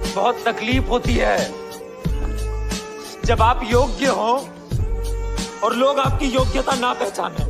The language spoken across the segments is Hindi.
बहुत तकलीफ होती है जब आप योग्य हो और लोग आपकी योग्यता ना पहचाने।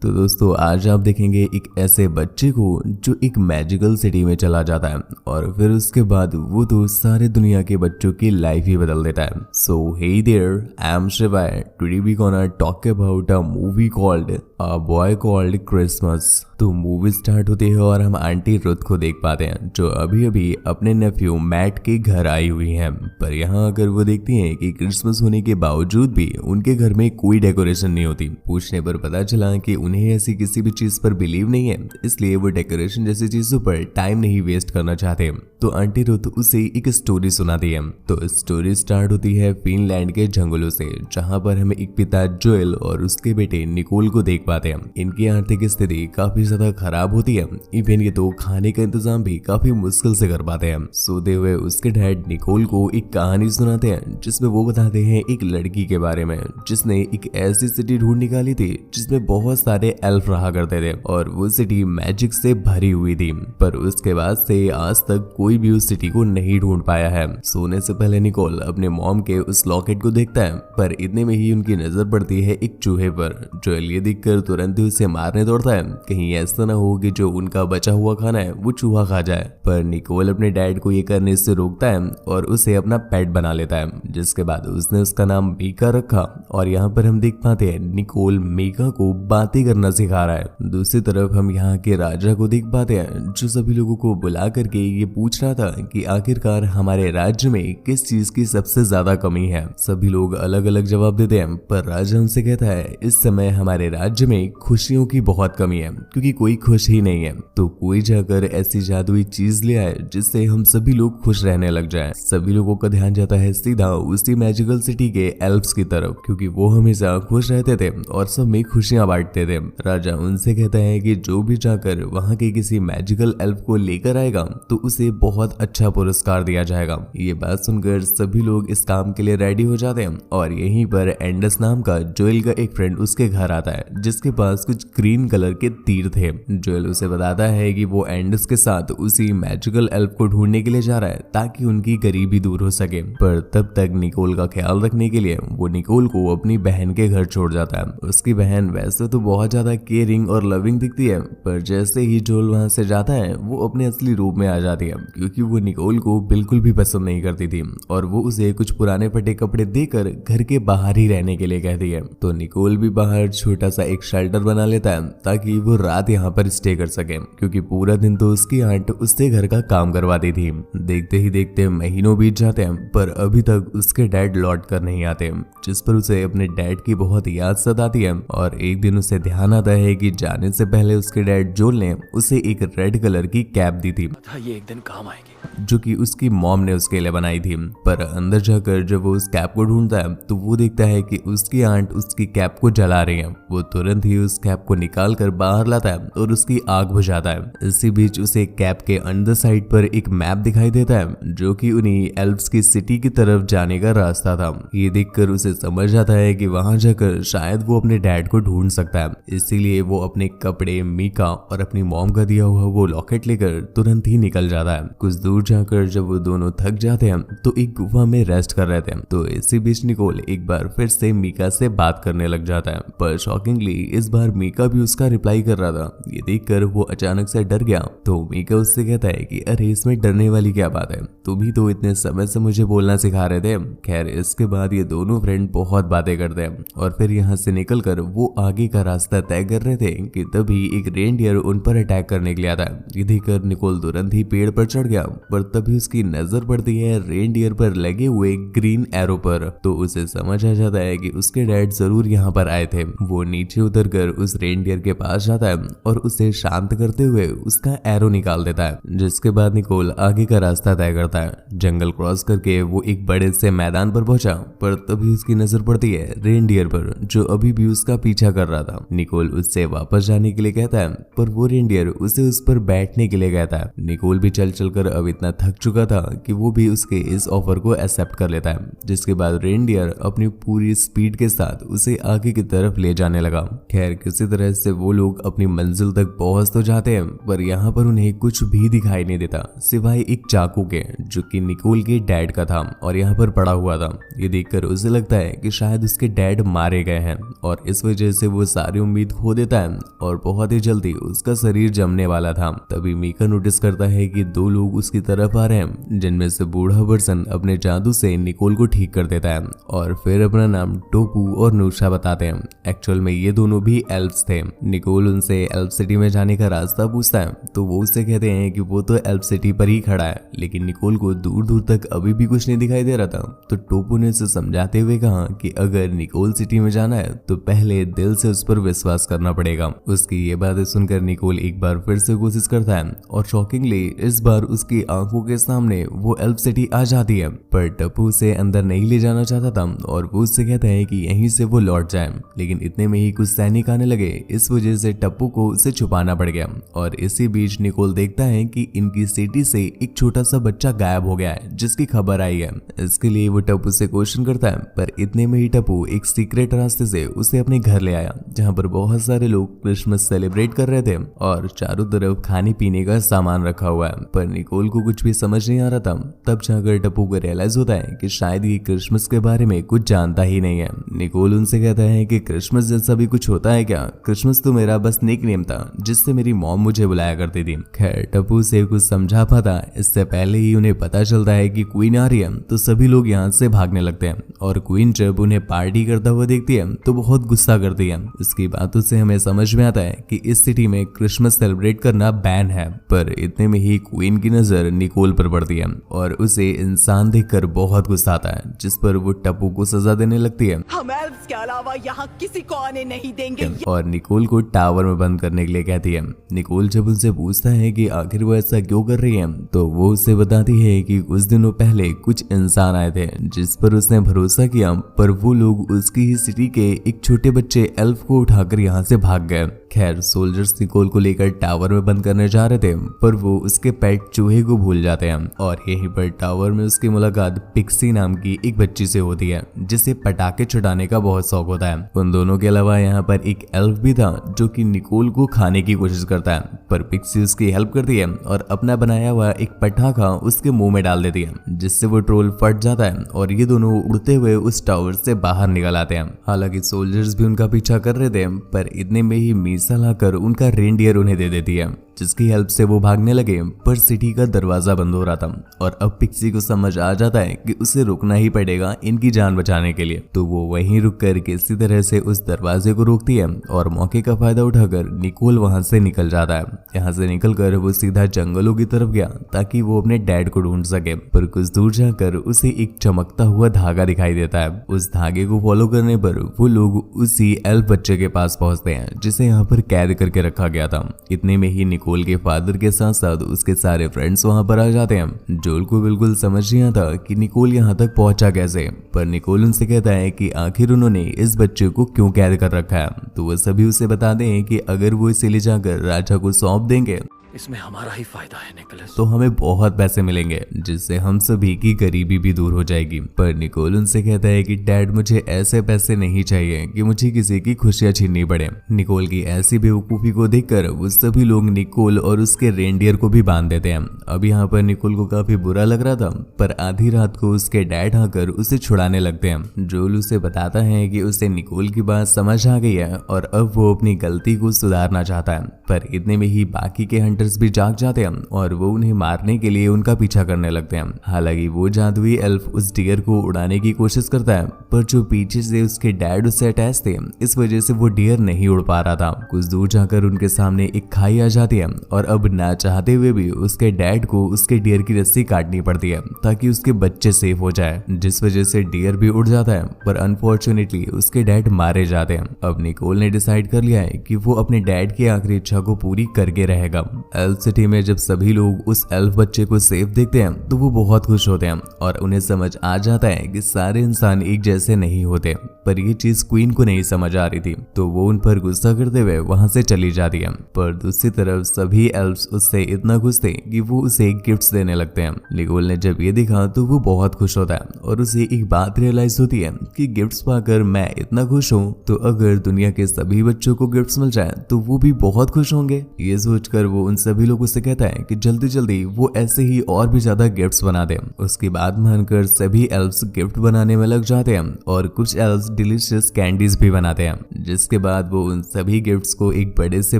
तो दोस्तों आज आप देखेंगे एक ऐसे बच्चे को जो एक मैजिकल सिटी में चला जाता है और फिर उसके बाद वो तो सारे दुनिया के बच्चों की लाइफ ही बदल देता है। So hey there, I am Shivay. Today we gonna talk about a movie called a boy called Christmas. तो मूवी स्टार्ट होती है और हम आंटी रुथ को देख पाते हैं जो अभी अभी अपने नेफ्यू मैट के घर आई हुई हैं। पर यहाँ आकर वो देखती हैं कि क्रिसमस होने के बावजूद भी उनके घर में कोई डेकोरेशन नहीं होती। पूछने पर पता चला कि उन्हें ऐसी किसी भी चीज पर बिलीव नहीं है, इसलिए वो डेकोरेशन जैसी चीजों पर टाइम नहीं वेस्ट करना चाहते। तो आंटी रुथ उसे एक स्टोरी सुनाती है। तो स्टोरी स्टार्ट होती है फिनलैंड के जंगलों से, जहाँ पर हमें एक पिता जोएल और उसके बेटे निकोल को देख पाते हैं। इनकी आर्थिक स्थिति काफी ज्यादा खराब होती है। इवन ये तो खाने का इंतजाम भी काफी मुश्किल से कर पाते हैं। सोते हुए उसके डैड निकोल को एक कहानी सुनाते हैं जिसमें वो बताते हैं एक लड़की के बारे में जिसने एक ऐसी सिटी ढूंढ निकाली थी जिसमें बहुत सारे एल्फ रहा करते थे और वो सिटी मैजिक से भरी हुई थी। पर उसके बाद से आज तक कोई भी उस सिटी को नहीं ढूंढ पाया है। सोने से पहले निकोल अपने मॉम के उस लॉकेट को देखता है, पर इतने में ही उनकी नजर पड़ती है एक चूहे पर। जोएल ये देखकर तुरंत ही उसे मारने दौड़ता है, कहीं ऐसा न हो कि जो उनका बचा हुआ खाना है वो चूहा खा जाए। पर निकोल अपने डैड को ये करने से रोकता है और उसे अपना पेट बना लेता है, जिसके बाद उसने उसका नाम मीका रखा। और यहाँ पर हम देख पाते हैं निकोल मीका को बातें करना सिखा रहा है। दूसरी तरफ हम यहाँ के राजा को देख पाते हैं जो सभी लोगों को बुला करके ये पूछ रहा था कि आखिरकार हमारे राज्य में किस चीज की सबसे ज्यादा कमी है। सभी लोग अलग अलग जवाब देते हैं, पर राजा उनसे कहता है इस समय हमारे राज्य में खुशियों की बहुत कमी है क्योंकि कोई खुश ही नहीं है। तो कोई जाकर ऐसी जादुई चीज ले आए जिससे हम सभी लोग खुश रहने लग जाएं। सभी लोगों का ध्यान जाता है सीधा उसी मैजिकल सिटी के एल्फ्स की तरफ, क्योंकि वो हमेशा खुश रहते थे और सब में खुशियां बांटते थे। राजा उनसे कहता है कि जो भी जाकर वहां के किसी मैजिकल एल्फ को लेकर आएगा तो उसे बहुत अच्छा पुरस्कार दिया जाएगा। ये बात सुनकर सभी लोग इस काम के लिए रेडी हो जाते हैं और यहीं पर एंडस नाम का जोएल का एक फ्रेंड उसके घर आता है जिसके पास कुछ ग्रीन कलर के तीर थे। जोएल उसे बताता है कि वो एंडस के साथ उसी मैजिकल एल्फ को ढूंढने के लिए जा रहा है ताकि उनकी गरीबी दूर हो सके। पर तब तक निकोल का ख्याल रखने के लिए वो निकोल को अपनी बहन के घर छोड़ जाता है। उसकी बहन वैसे तो बहुत ज्यादा केयरिंग और लविंग दिखती है, पर जैसे ही जोएल वहां से जाता है वो अपने असली रूप में आ जाती है, क्योंकि वो निकोल को बिल्कुल भी पसंद नहीं करती थी और वो उसे कुछ पुराने फटे कपड़े देकर घर के बाहर ही रहने के लिए कहती है। तो निकोल भी बाहर छोटा सा एक शेल्टर बना लेता है ताकि वो रात यहाँ पर स्टे कर सके, क्योंकि पूरा दिन तो उसकी आंट उससे घर का काम करवाती थी। देखते ही देखते महीनों बीत जाते हैं, पर अभी तक उसके डैड लौट कर नहीं आते, जिस पर उसे अपने डैड की बहुत याद सताती है। और एक दिन उसे ध्यान आता है कि जाने से पहले उसके डैड जोएल ने उसे एक रेड कलर की कैप दी थी ये एक दिन काम आएगी, जो कि उसकी मॉम ने उसके लिए बनाई थी। पर अंदर जाकर जब वो उस कैप को ढूंढता है तो वो देखता है कि उसकी आंट उसकी कैप को जला रही है। वो तुरंत ही उस कैप को निकाल कर बाहर लाता है और उसकी आग बुझाता है। इसी बीच उसे कैप के अंदर साइड पर एक मैप दिखाई देता है जो कि उन्हीं एल्फ्स की सिटी की तरफ जाने का रास्ता था। ये देखकर उसे समझ आता है कि वहां जाकर शायद वो अपने डैड को ढूंढ सकता है, इसीलिए वो अपने कपड़े, मीका और अपनी मॉम का दिया हुआ वो लॉकेट लेकर तुरंत ही निकल जाता है। कुछ दूर जाकर जब वो दोनों थक जाते हैं तो एक गुफा में रेस्ट कर रहे थे। तो इसी बीच निकोल एक बार फिर से मीका से बात करने लग जाता है, पर शॉकिंगली इस बार मीका भी उसका रिप्लाई कर रहा था। ये देखकर वो अचानक से डर गया। तो मीका उससे कहता है कि अरे इसमें डरने वाली क्या बात है, तुम ही तो इतने समय से मुझे बोलना सिखा रहे थे। खैर इसके बाद ये दोनों फ्रेंड बहुत बातें करते हैं और फिर यहाँ से निकलकर वो आगे का रास्ता तय कर रहे थे कि तभी एक रेनडियर उन पर अटैक करने के लिए आता है। ये देखकर निकोल तुरंत ही पेड़ पर चढ़ गया, पर तभी उसकी नजर पड़ती है रेनडियर पर लगे हुए ग्रीन एरो पर। तो उसे समझ आ जाता है कि उसके डैड जरूर यहाँ पर आए थे। वो नीचे उतरकर उस रेनडियर के पास जाता है और उसे शांत करते हुए उसका एरो निकाल देता है, जिसके बाद निकोल आगे का रास्ता तय करता है। जंगल क्रॉस करके वो एक बड़े से मैदान पर पहुंचा, पर तभी उसकी नजर पड़ती है रेनडियर पर जो अभी भी उसका पीछा कर रहा था। निकोल उससे वापस जाने के लिए कहता है, पर वो रेंडियर उसे उस पर बैठने के लिए कहता है। निकोल भी चल चलकर अब इतना थक चुका था कि वो भी उसके इस ऑफर को एक्सेप्ट कर लेता है, जिसके बाद रेंडियर अपनी पूरी स्पीड के साथ उसे आगे की तरफ ले जाने लगा। खैर किसी तरह से वो लोग अपनी मंजिल तक पहुंच तो जाते हैं, पर यहाँ पर उन्हें कुछ भी दिखाई नहीं देता सिवाय एक चाकू के, जो कि निकोल के डैड का था और यहाँ पर पड़ा हुआ था। ये देखकर उसे लगता है कि शायद उसके डैड मारे गए हैं और इस वजह से वो सारी उम्मीद खो देता है और बहुत ही जल्दी उसका शरीर जमने वाला था। तभी मीका नोटिस करता है कि दो लोग उसकी तरफ आ रहे हैं, जिनमें से बूढ़ा पर्सन अपने जादू से निकोल को ठीक कर देता है और फिर अपना नाम टोपू और नूशा बताते हैं। एक्चुअल में ये दोनों भी एल्फ्स थे। निकोल उनसे एल्फ सिटी में जाने का रास्ता पूछता है तो वो उससे कहते हैं कि वो तो एल्फ सिटी पर ही खड़ा है, लेकिन निकोल को दूर दूर तक अभी भी कुछ नहीं दिखाई दे रहा था। तो टोपू ने उसे समझाते हुए कहा कि अगर निकोल सिटी में जाना है तो पहले दिल से उस पर विश्वास करना पड़ेगा। उसकी ये बातें सुनकर निकोल एक बार फिर से कोशिश करता है और शॉकिंगली इस बार उसकी आंखों के सामने वो एल्फ सिटी आ जाती है, पर टप्पू उसे अंदर नहीं ले जाना चाहता था और वो उससे कहता है कि यहीं से वो लौट जाए। लेकिन इतने में ही कुछ सैनिक आने लगे, इस वजह से टप्पू को उसे छुपाना पड़ गया और इसी बीच निकोल देखता है कि इनकी सिटी से एक छोटा सा बच्चा गायब हो गया है, जिसकी खबर आई है। इसके लिए वो टप्पू से क्वेश्चन करता है, पर इतने में ही टप्पू एक सीक्रेट रास्ते से उसे अपने घर ले आया, जहाँ पर बहुत सारे लोग क्रिसमस सेलिब्रेट कर रहे थे और चारों तरफ खाने पीने का सामान रखा हुआ है। पर निकोल को कुछ भी समझ नहीं आ रहा था। तब जाकर टप्पू को रियलाइज होता है कि शायद ये क्रिसमस के बारे में कुछ जानता ही नहीं है। निकोल उनसे कहता है कि क्रिसमस जैसा भी कुछ होता है क्या? क्रिसमस तो मेरा बस निक नेम था जिससे मेरी मॉम मुझे बुलाया करती थी। खैर टप्पू से कुछ समझा पाता इससे पहले ही उन्हें पता चलता है कि क्वीन आ रही है, तो सभी लोग यहाँ से भागने लगते हैं और क्वीन जब उन्हें पार्टी करता हुआ देखती है तो बहुत गुस्सा करती है। उसकी बातों से हमें समझ में आता है कि इस सिटी में क्रिसमस सेलिब्रेट करना बैन है। पर इतने में ही क्वीन की नजर निकोल पर पड़ती है और उसे इंसान देखकर बहुत गुस्सा आता है, जिस पर वो टप्पू को सजा देने लगती है। हम एल्फ्स के अलावा यहाँ किसी को आने नहीं देंगे और निकोल को टावर में बंद करने के लिए कहती है। निकोल जब उनसे पूछता है कि आखिर वो ऐसा क्यों कर रही है, तो वो उससे बताती है कि कुछ दिनों पहले कुछ इंसान आए थे जिस पर उसने भरोसा किया, पर वो लोग उसकी ही सिटी के एक छोटे बच्चे एल्फ को उठाकर यहाँ से भाग गए। खैर सोल्जर्स निकोल को लेकर टावर में बंद करने जा रहे थे, पर वो उसके पेट चूहे को भूल जाते हैं और यहीं पर टावर में उसकी मुलाकात पिक्सी नाम की एक बच्ची से होती है, जिसे पटाखे छुड़ाने का बहुत शौक होता है। उन दोनों के अलावा यहाँ पर एक एल्फ भी था जो कि निकोल को खाने की कोशिश करता है, पर पिक्सी उसकी हेल्प करती है और अपना बनाया हुआ एक पटाखा उसके मुंह में डाल देती है, जिससे वो ट्रोल फट जाता है और ये दोनों उड़ते हुए उस टावर से बाहर निकल आते हैं। हालांकि सोल्जर्स भी उनका पीछा कर रहे थे, पर इतने में ही मीसा लाकर उनका रेंडियर उन्हें दे देती है, जिसकी हेल्प से वो भागने लगे। पर सिटी का दरवाजा बंद हो रहा था और अब पिक्सी को समझ आ जाता है कि उसे रुकना ही पड़ेगा इनकी जान बचाने के लिए। तो वो वहीं रुककर किसी तरह से उस दरवाजे को रोकती है और मौके का फायदा उठाकर निकोल वहां से निकल जाता है। यहाँ से निकलकर वो सीधा जंगलों की तरफ गया ताकि वो अपने डैड को ढूंढ सके। पर कुछ दूर जाकर उसे एक चमकता हुआ धागा दिखाई देता है। उस धागे को फॉलो करने पर वो लोग उसी एल्फ बच्चे के पास पहुंचते हैं, जिसे यहाँ पर कैद करके रखा गया था। इतने में ही निकोल के फादर के साथ साथ उसके सारे फ्रेंड्स वहां पर आ जाते हैं। जोल को बिल्कुल समझ नहीं आता कि निकोल यहाँ तक पहुंचा कैसे, पर निकोल उनसे कहता है कि आखिर उन्होंने इस बच्चे को क्यों कैद कर रखा है। तो वो सभी उसे बताते हैं कि अगर वो इसे ले जाकर राजा को सौंप देंगे इसमें हमारा ही फायदा है निकोलस। तो हमें बहुत पैसे मिलेंगे, जिससे हम सभी की गरीबी भी दूर हो जाएगी। पर निकोल उनसे कहता है कि डैड मुझे ऐसे पैसे नहीं चाहिए कि मुझे किसी की खुशियां छीननी पड़े। निकोल की ऐसी बेवकूफी को देखकर वो सभी लोग निकोल और उसके रेंडियर को भी बांध देते हैं। अब यहाँ पर निकोल को काफी बुरा लग रहा था, पर आधी रात को उसके डैड आकर उसे छुड़ाने लगते हैं। जोल उसे बताता है कि उसे निकोल की बात समझ आ गई है और अब वो अपनी गलती को सुधारना चाहता है। पर इतने में ही बाकी के हंटर्स भी जाग जाते हैं और वो उन्हें मारने के लिए उनका पीछा करने लगते हैं। हालांकि वो जादुई एल्फ उस डियर को उड़ाने की कोशिश करता है, पर जो पीछे से उसके डैड उससे अटैच थे, इस वजह से वो डियर नहीं उड़ पा रहा था। कुछ दूर जाकर उनके सामने एक खाई आ जाती है और अब ना चाहते हुए भी उसके डैड को उसके डियर की रस्सी काटनी पड़ती है ताकि उसके बच्चे सेफ हो जाए, जिस वजह से डियर भी उड़ जाता है। पर अनफॉर्चुनेटली उसके डैड मारे जाते हैं। अब निकोल ने डिसाइड कर लिया है कि वो अपने डैड की आखिरी इच्छा को पूरी करके रहेगा। एल्फ सिटी में जब सभी लोग उस एल्फ बच्चे को सेफ देखते हैं तो वो बहुत खुश होते हैं और उन्हें समझ आ जाता है कि सारे इंसान एक जैसे नहीं होते। पर ये चीज क्वीन को नहीं समझ आ रही थी, तो वो उन पर गुस्सा करते हुए वहां से चली जाती है। पर दूसरी तरफ सभी एल्फ्स उससे इतना खुश थे कि वो उसे गिफ्ट्स देने लगते हैं। निकोल ने जब ये देखा तो वो बहुत खुश होता है और उसे एक बात रियलाइज होती है कि गिफ्ट्स पाकर मैं इतना खुश हूँ तो अगर दुनिया के सभी बच्चों को गिफ्ट्स मिल जाए तो वो भी बहुत खुश होंगे। ये सोचकर वो उन सभी लोगों से कहता है कि जल्दी जल्दी वो ऐसे ही और भी ज्यादा गिफ्ट्स बना दे। उसकी बात मानकर सभी एल्फ्स गिफ्ट बनाने में लग जाते हैं और कुछ एल्फ्स डिलीशियस कैंडीज भी बनाते हैं। जिसके बाद वो उन सभी गिफ्ट्स को एक बड़े से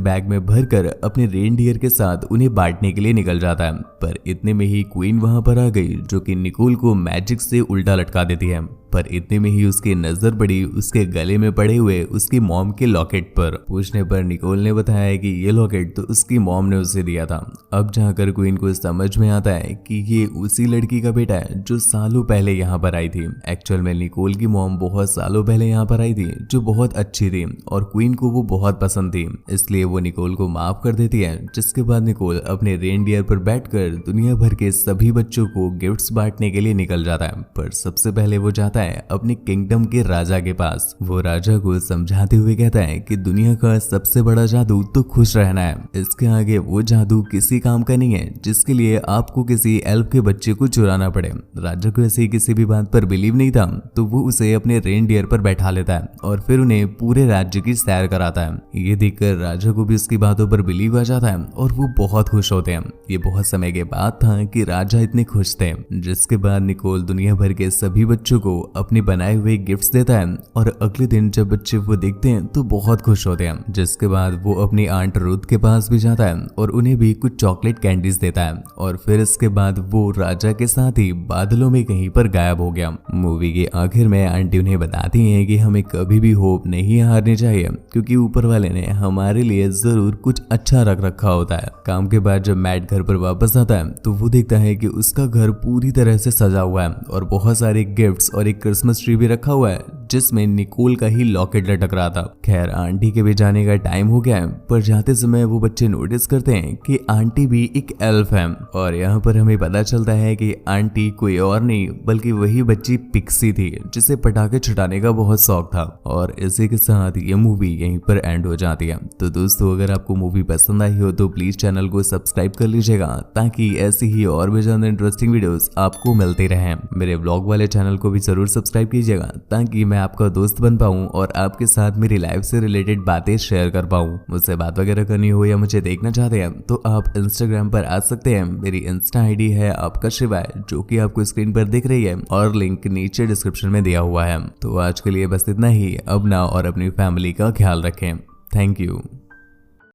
बैग में भरकर अपने रेनडियर के साथ उन्हें बांटने के लिए निकल जाता है। पर इतने में ही क्वीन वहां पर आ गई जो कि निकोल को मैजिक से उल्टा लटका देती है। पर इतने में ही उसकी नजर पड़ी उसके गले में पड़े हुए उसकी मॉम के लॉकेट पर। पूछने पर निकोल ने बताया कि ये लॉकेट तो उसकी मॉम ने उसे दिया था। अब जाकर क्वीन को समझ में आता है कि ये उसी लड़की का बेटा है जो सालों पहले यहाँ पर आई थी। एक्चुअल में निकोल की मॉम बहुत सालों पहले यहाँ पर आई थी जो बहुत अच्छी थी और क्वीन को वो बहुत पसंद थी, इसलिए वो निकोल को माफ कर देती है। जिसके बाद निकोल अपने रेनडियर पर बैठकर दुनिया भर के सभी बच्चों को गिफ्ट्स बांटने के लिए निकल जाता है। पर सबसे पहले वो जाता है अपने किंगडम के राजा के पास। वो राजा को समझाते हुए कहता है कि दुनिया का सबसे बड़ा जादू तो खुश रहना है, इसके आगे वो जादू किसी काम का नहीं है जिसके लिए आपको किसी एल्फ के बच्चे को चुराना पड़े। राजा को ऐसे किसी भी बात पर बिलीव नहीं था, तो वो उसे अपने रेनडियर पर बैठा लेता है और फिर उन्हें पूरे राज्य की सैर कराता है। ये देखकर राजा को भी उसकी बातों पर बिलीव आ जाता है और वो बहुत खुश होते हैं। ये बहुत समय के बाद था कि राजा इतने खुश थे। जिसके बाद निकोल दुनिया भर के सभी बच्चों को अपने बनाए हुए गिफ्ट्स देता है और अगले दिन जब बच्चे वो देखते हैं तो बहुत खुश होते हैं। जिसके बाद वो अपनी आंट रूथ के पास भी जाता है और उन्हें भी कुछ चॉकलेट कैंडीज देता है और फिर इसके बाद वो राजा के साथ ही बादलों में कहीं पर गायब हो गया। मूवी के आखिर में आंटी उन्हें बताती है कि हमें कभी भी होप नहीं हारनी चाहिए, क्योंकि ऊपर वाले ने हमारे लिए जरूर कुछ अच्छा रख रखा होता है। काम के बाद जब मैट घर पर वापस आता है तो वो देखता है कि उसका घर पूरी तरह से सजा हुआ है और बहुत सारे गिफ्ट्स और एक क्रिसमस ट्री भी रखा हुआ है जिसमें निकोल का ही लॉकेट लटक रहा था। खैर आंटी के भी जाने का टाइम हो गया है, पर जाते समय वो बच्चे नोटिस करते हैं कि आंटी भी एक एल्फ है और यहाँ पर हमें पता चलता है कि आंटी कोई और नहीं बल्कि वही बच्ची पिक्सी थी जिसे पटाखे छुटाने का बहुत शौक था। और इसी के साथ ये मूवी यहीं पर एंड हो जाती है। तो दोस्तों अगर आपको मूवी पसंद आई हो तो प्लीज चैनल को सब्सक्राइब कर लीजिएगा ताकि ऐसी ही और भी ज्यादा इंटरेस्टिंग वीडियोस आपको मिलते रहें। मेरे व्लॉग वाले चैनल को भी जरूर सब्सक्राइब कीजिएगा ताकि मैं आपका दोस्त बन पाऊं और आपके साथ मेरी लाइफ से रिलेटेड बातें शेयर कर पाऊं। मुझसे बात वगैरह करनी हो या मुझे देखना चाहते हैं तो आप इंस्टाग्राम पर आ सकते हैं। मेरी इंस्टा आईडी है आपका शिवाय, जो कि आपको स्क्रीन पर दिख रही है और लिंक नीचे डिस्क्रिप्शन में दिया हुआ है। तो आज के लिए बस इतना ही। अब ना और अपनी फैमिली का ख्याल रखें। Thank you.